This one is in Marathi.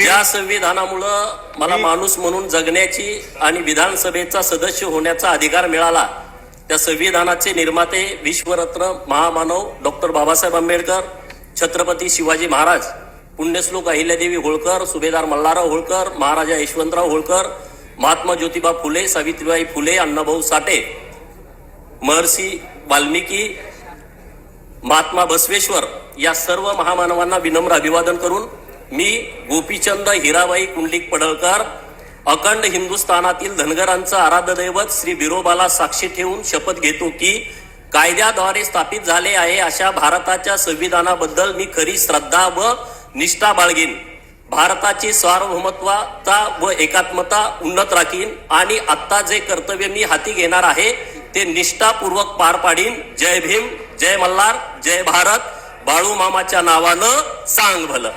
ज्या संविधानामुळे मला माणूस म्हणून जगण्याची आणि विधानसभेचा सदस्य होण्याचा अधिकार मिळाला, त्या संविधानाचे निर्माते विश्वरत्न महामानव डॉक्टर बाबासाहेब आंबेडकर, छत्रपती शिवाजी महाराज, पुण्यश्लोक अहिल्यादेवी होळकर, सुभेदार मल्हारराव होळकर, महाराजा यशवंतराव होळकर, महात्मा ज्योतिबा फुले, सावित्रीबाई फुले, अण्णाभाऊ साठे, महर्षी वाल्मिकी, महात्मा बसवेश्वर या सर्व महामानवांना विनम्र अभिवादन करून मी गोपीचंद हिराबाई कुंडलिक पडळकर अखंड हिंदुस्थानातील धनगरांचं आराध्य दैवत श्री बिरोबाला साक्षी ठेवून शपथ घेतो की कायद्याद्वारे स्थापित झाले आहे अशा भारताच्या संविधानाबद्दल मी खरी श्रद्धा व निष्ठा बाळगीन, भारताची सार्वभौमत्वता व एकात्मता उन्नत राखीन आणि आत्ता जे कर्तव्य मी हाती घेणार आहे ते निष्ठापूर्वक पार पाडीन. जय भीम, जय मल्हार, जय भारत. बाळू मामाच्या नावानं सांग भलं.